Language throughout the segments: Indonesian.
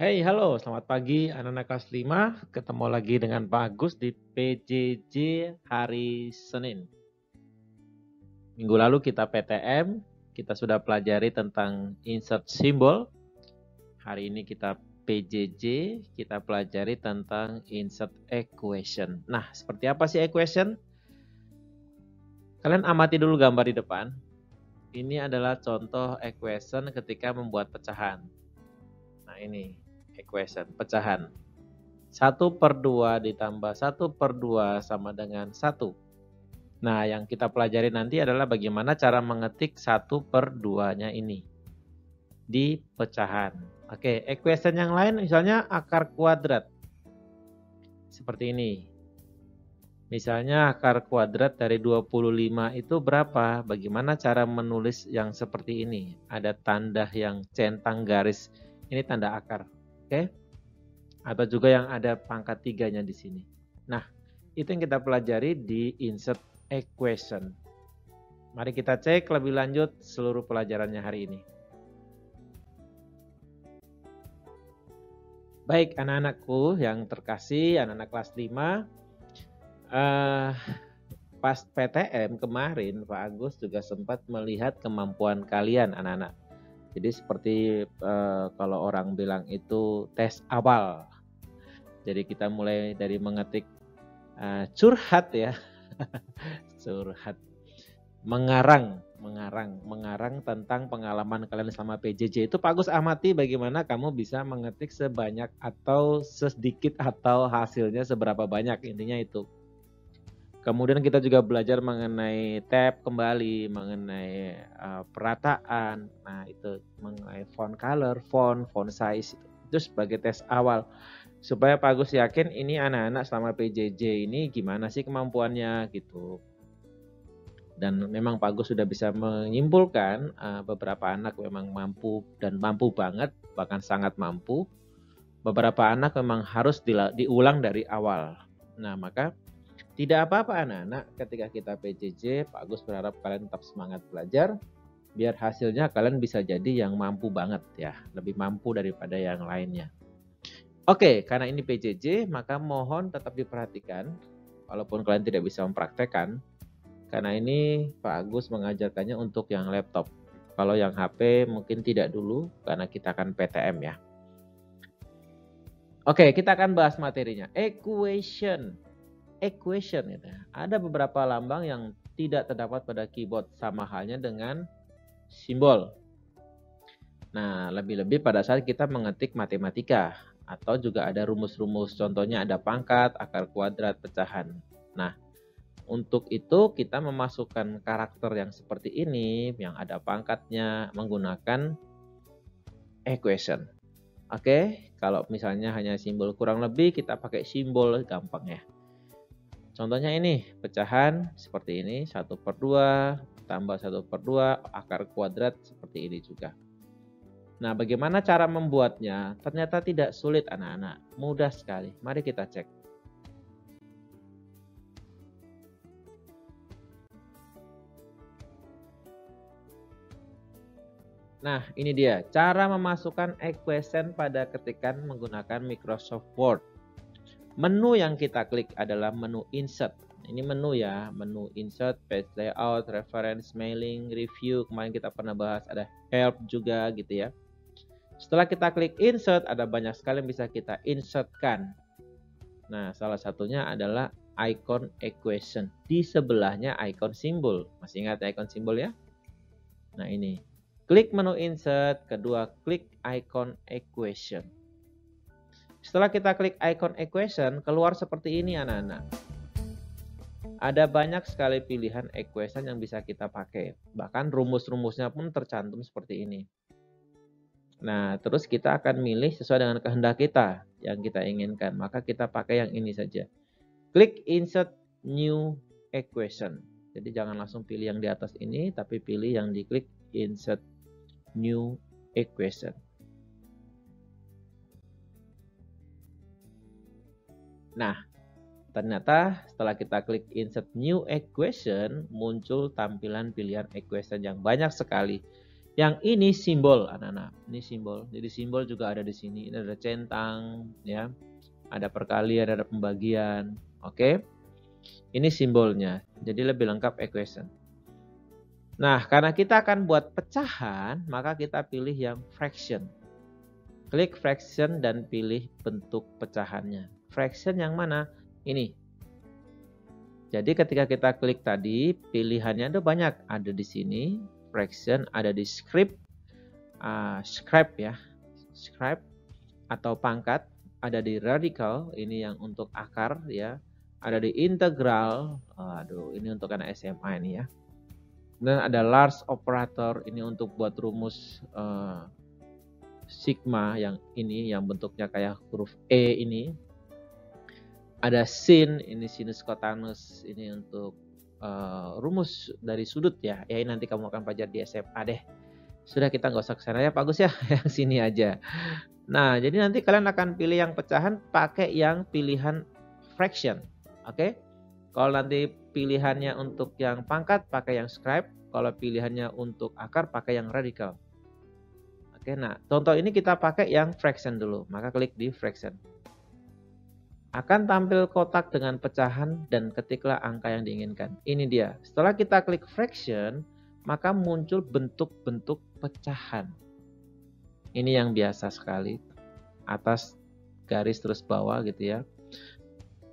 Hey, halo, selamat pagi anak-anak kelas 5. Ketemu lagi dengan Pak Agus di PJJ hari Senin. Minggu lalu kita PTM, kita sudah pelajari tentang insert symbol. Hari ini kita PJJ, kita pelajari tentang insert equation. Nah, seperti apa sih equation? Kalian amati dulu gambar di depan. Ini adalah contoh equation ketika membuat pecahan. Nah, ini equation, pecahan. 1/2 ditambah 1/2 sama dengan 1. Nah, yang kita pelajari nanti adalah bagaimana cara mengetik 1/2-nya ini di pecahan. Oke, equation yang lain misalnya akar kuadrat. Seperti ini. Misalnya akar kuadrat dari 25 itu berapa? Bagaimana cara menulis yang seperti ini? Ada tanda yang centang garis. Ini tanda akar. Oke? Atau juga yang ada pangkat 3-nya di sini. Nah, itu yang kita pelajari di insert equation. Mari kita cek lebih lanjut seluruh pelajarannya hari ini. Baik, anak-anakku yang terkasih, anak-anak kelas 5. Pas PTM kemarin, Pak Agus juga sempat melihat kemampuan kalian, anak-anak. Jadi seperti kalau orang bilang itu tes awal. Jadi kita mulai dari mengetik curhat ya. Curhat. Mengarang tentang pengalaman kalian selama PJJ. Itu Pak Agus amati bagaimana kamu bisa mengetik sebanyak atau sedikit atau hasilnya seberapa banyak, intinya itu. Kemudian kita juga belajar mengenai tab kembali, mengenai perataan. Nah, itu mengenai font color, font size itu sebagai tes awal. Supaya Pak Agus yakin ini anak-anak selama PJJ ini gimana sih kemampuannya gitu. Dan memang Pak Agus sudah bisa menyimpulkan beberapa anak memang mampu dan mampu banget, bahkan sangat mampu. Beberapa anak memang harus diulang dari awal. Nah, maka tidak apa-apa anak-anak ketika kita PJJ, Pak Agus berharap kalian tetap semangat belajar. Biar hasilnya kalian bisa jadi yang mampu banget ya, lebih mampu daripada yang lainnya. Oke, karena ini PJJ, maka mohon tetap diperhatikan. Walaupun kalian tidak bisa mempraktekkan, karena ini Pak Agus mengajarkannya untuk yang laptop. Kalau yang HP mungkin tidak dulu, karena kita akan PTM ya. Oke, kita akan bahas materinya. Equation gitu. Ada beberapa lambang yang tidak terdapat pada keyboard, sama halnya dengan simbol. Nah, lebih-lebih pada saat kita mengetik matematika atau juga ada rumus-rumus, contohnya ada pangkat, akar kuadrat, pecahan. Nah, untuk itu kita memasukkan karakter yang seperti ini, yang ada pangkatnya, menggunakan equation. Oke, kalau misalnya hanya simbol kurang lebih, kita pakai simbol, gampang ya. Contohnya ini, pecahan seperti ini, 1/2 tambah 1/2, akar kuadrat seperti ini juga. Nah, bagaimana cara membuatnya? Ternyata tidak sulit anak-anak, mudah sekali. Mari kita cek. Nah, ini dia, cara memasukkan equation pada ketikan menggunakan Microsoft Word. Menu yang kita klik adalah menu insert. Ini menu ya, menu insert, page layout, reference, mailing, review. Kemarin kita pernah bahas, ada help juga gitu ya. Setelah kita klik insert, ada banyak sekali yang bisa kita insertkan. Nah, salah satunya adalah icon equation. Di sebelahnya icon simbol. Masih ingat icon simbol ya? Nah, ini. Klik menu insert, kedua klik icon equation. Setelah kita klik icon equation, keluar seperti ini anak-anak. Ada banyak sekali pilihan equation yang bisa kita pakai. Bahkan rumus-rumusnya pun tercantum seperti ini. Nah, terus kita akan milih sesuai dengan kehendak kita yang kita inginkan. Maka kita pakai yang ini saja. Klik insert new equation. Jadi jangan langsung pilih yang di atas ini, tapi pilih yang diklik insert new equation. Nah, ternyata setelah kita klik insert new equation, muncul tampilan pilihan equation yang banyak sekali. Yang ini simbol, anak-anak. Ini simbol. Jadi simbol juga ada di sini. Ini ada centang, ya. Ada perkalian, ada pembagian. Oke. Ini simbolnya. Jadi lebih lengkap equation. Nah, karena kita akan buat pecahan, maka kita pilih yang fraction. Klik fraction dan pilih bentuk pecahannya. Fraction yang mana? Ini. Jadi ketika kita klik tadi, pilihannya ada banyak. Ada di sini, fraction, ada di script, scribe ya, scribe atau pangkat, ada di radical, ini yang untuk akar ya, ada di integral, aduh ini untuk anak SMA ini ya. Dan ada large operator, ini untuk buat rumus sigma yang ini, yang bentuknya kayak huruf E ini. Ada sin, ini sinus kotanus, ini untuk rumus dari sudut ya. Ya nanti kamu akan pelajari di SMA deh. Sudah, kita nggak usah ke sana ya Pak Agus ya, yang sini aja. Nah, jadi nanti kalian akan pilih yang pecahan pakai yang pilihan fraction. Oke? Kalau nanti pilihannya untuk yang pangkat pakai yang scribe, kalau pilihannya untuk akar pakai yang radical. Oke, nah contoh ini kita pakai yang fraction dulu, maka klik di fraction. Akan tampil kotak dengan pecahan dan ketiklah angka yang diinginkan. Ini dia. Setelah kita klik fraction, maka muncul bentuk-bentuk pecahan. Ini yang biasa sekali. Atas garis terus bawah gitu ya.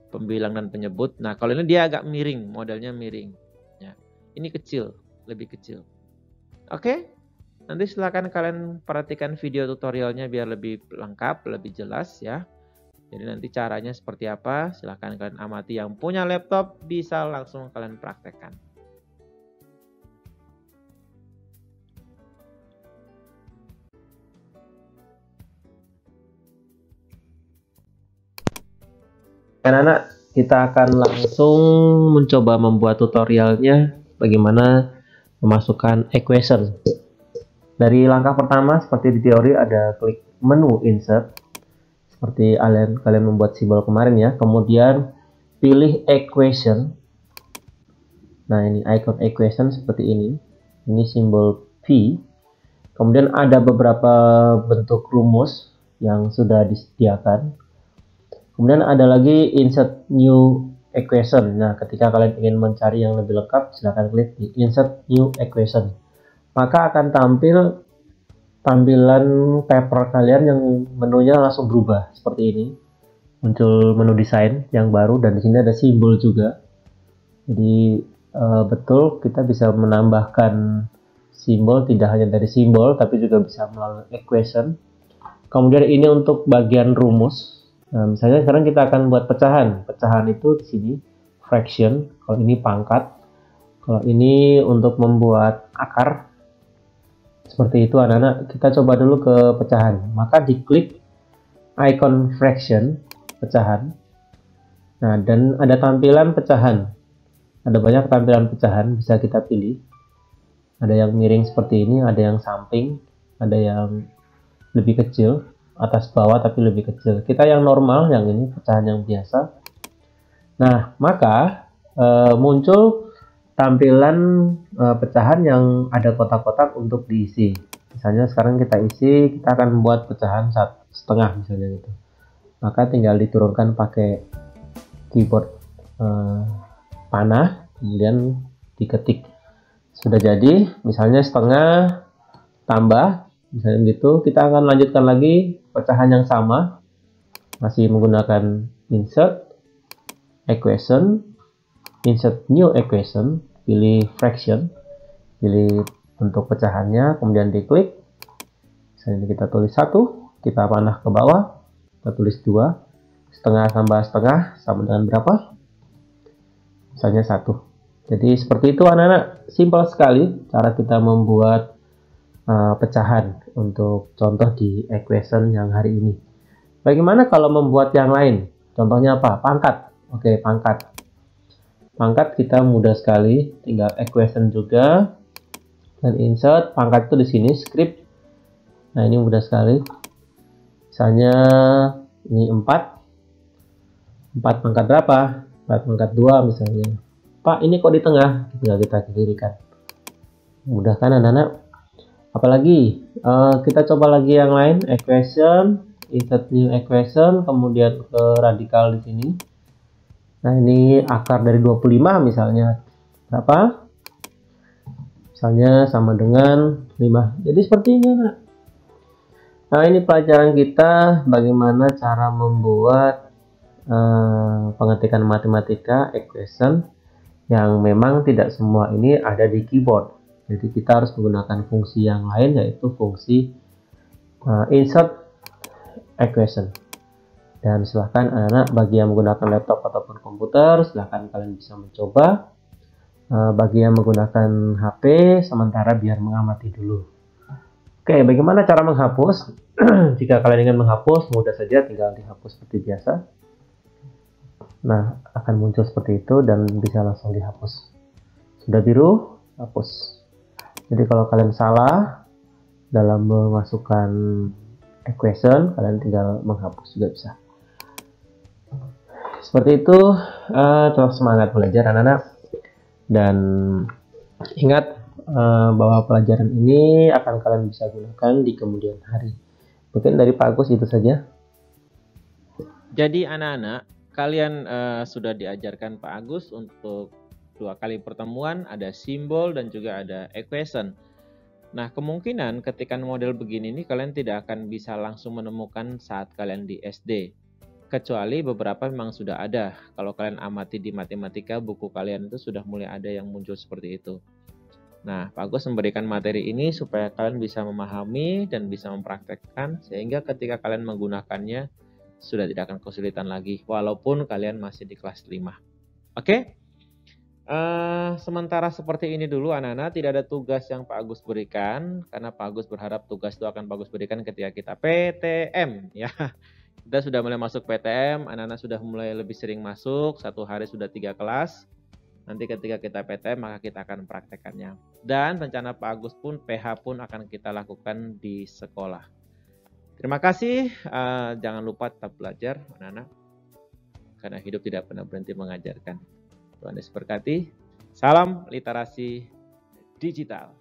Pembilang dan penyebut. Nah, kalau ini dia agak miring, modelnya miring. Ya. Ini kecil, lebih kecil. Oke? Nanti silakan kalian perhatikan video tutorialnya biar lebih lengkap, lebih jelas ya. Jadi nanti caranya seperti apa, silahkan kalian amati. Yang punya laptop bisa langsung kalian praktekkan. Anak-anak, kita akan langsung mencoba membuat tutorialnya bagaimana memasukkan equation. Dari langkah pertama seperti di teori ada klik menu insert. Seperti kalian membuat simbol kemarin ya. Kemudian pilih equation. Nah, ini icon equation seperti ini. Ini simbol V. Kemudian ada beberapa bentuk rumus yang sudah disediakan. Kemudian ada lagi insert new equation. Nah, ketika kalian ingin mencari yang lebih lengkap, silahkan klik di insert new equation. Maka akan tampil tampilan paper kalian yang menunya langsung berubah seperti ini. Muncul menu desain yang baru dan di sini ada simbol juga. Jadi betul kita bisa menambahkan simbol, tidak hanya dari simbol tapi juga bisa melalui equation. Kemudian ini untuk bagian rumus. Nah, misalnya sekarang kita akan buat pecahan. Pecahan itu di sini fraction, kalau ini pangkat. Kalau ini untuk membuat akar. Seperti itu anak-anak, kita coba dulu ke pecahan. Maka diklik icon fraction, pecahan. Nah, dan ada tampilan pecahan. Ada banyak tampilan pecahan, bisa kita pilih. Ada yang miring seperti ini, ada yang samping, ada yang lebih kecil, atas bawah tapi lebih kecil. Kita yang normal, yang ini pecahan yang biasa. Nah, maka muncul tampilan pecahan yang ada kotak-kotak untuk diisi. Misalnya sekarang kita isi, kita akan membuat pecahan 1,5 misalnya gitu. Maka tinggal diturunkan pakai keyboard panah, kemudian diketik. Sudah jadi, misalnya 1,5 tambah, misalnya gitu. Kita akan lanjutkan lagi pecahan yang sama, masih menggunakan insert equation. Insert new equation, pilih fraction, pilih bentuk pecahannya, kemudian diklik. Misalnya kita tulis 1, kita panah ke bawah, kita tulis 2, 1,5 tambah 1,5 sama dengan berapa? Misalnya 1. Jadi seperti itu anak-anak, simpel sekali cara kita membuat pecahan untuk contoh di equation yang hari ini. Bagaimana kalau membuat yang lain? Contohnya apa? Pangkat. Oke, pangkat. Pangkat kita mudah sekali, tinggal equation juga dan insert. Pangkat itu di sini script. Nah, ini mudah sekali. Misalnya ini 4. 4 pangkat berapa? 4 pangkat 2 misalnya. Pak, ini kok di tengah? Tinggal kita kirikan. Mudah kan anak-anak? Apalagi kita coba lagi yang lain, equation, insert new equation, kemudian ke radikal di sini. Nah, ini akar dari 25 misalnya berapa? Misalnya sama dengan 5. Jadi seperti ini, Nak. Nah, ini pelajaran kita bagaimana cara membuat pengetikan matematika equation yang memang tidak semua ini ada di keyboard. Jadi kita harus menggunakan fungsi yang lain, yaitu fungsi insert equation. Dan silahkan anak-anak bagi yang menggunakan laptop ataupun komputer, silahkan kalian bisa mencoba. Bagi yang menggunakan HP, sementara biar mengamati dulu. Oke, bagaimana cara menghapus? Jika kalian ingin menghapus, mudah saja, tinggal dihapus seperti biasa. Nah, akan muncul seperti itu dan bisa langsung dihapus. Sudah biru, hapus. Jadi kalau kalian salah dalam memasukkan equation, kalian tinggal menghapus juga bisa. Seperti itu, tetap semangat belajar anak-anak. Dan ingat bahwa pelajaran ini akan kalian bisa gunakan di kemudian hari. Mungkin dari Pak Agus itu saja. Jadi anak-anak, kalian sudah diajarkan Pak Agus untuk 2 kali pertemuan, ada simbol dan juga ada equation. Nah, kemungkinan ketika model begini ini kalian tidak akan bisa langsung menemukan saat kalian di SD. Kecuali beberapa memang sudah ada. Kalau kalian amati di matematika, buku kalian itu sudah mulai ada yang muncul seperti itu. Nah, Pak Agus memberikan materi ini supaya kalian bisa memahami dan bisa mempraktekkan, sehingga ketika kalian menggunakannya, sudah tidak akan kesulitan lagi, walaupun kalian masih di kelas 5. Oke? Sementara seperti ini dulu anak-anak, tidak ada tugas yang Pak Agus berikan, karena Pak Agus berharap tugas itu akan Pak Agus berikan ketika kita PTM. Ya. Kita sudah mulai masuk PTM, anak-anak sudah mulai lebih sering masuk, 1 hari sudah 3 kelas. Nanti ketika kita PTM maka kita akan praktekannya. Dan rencana Pak Agus pun PH pun akan kita lakukan di sekolah. Terima kasih, jangan lupa tetap belajar anak-anak. Karena hidup tidak pernah berhenti mengajarkan. Tuhan Yesus berkati. Salam literasi digital.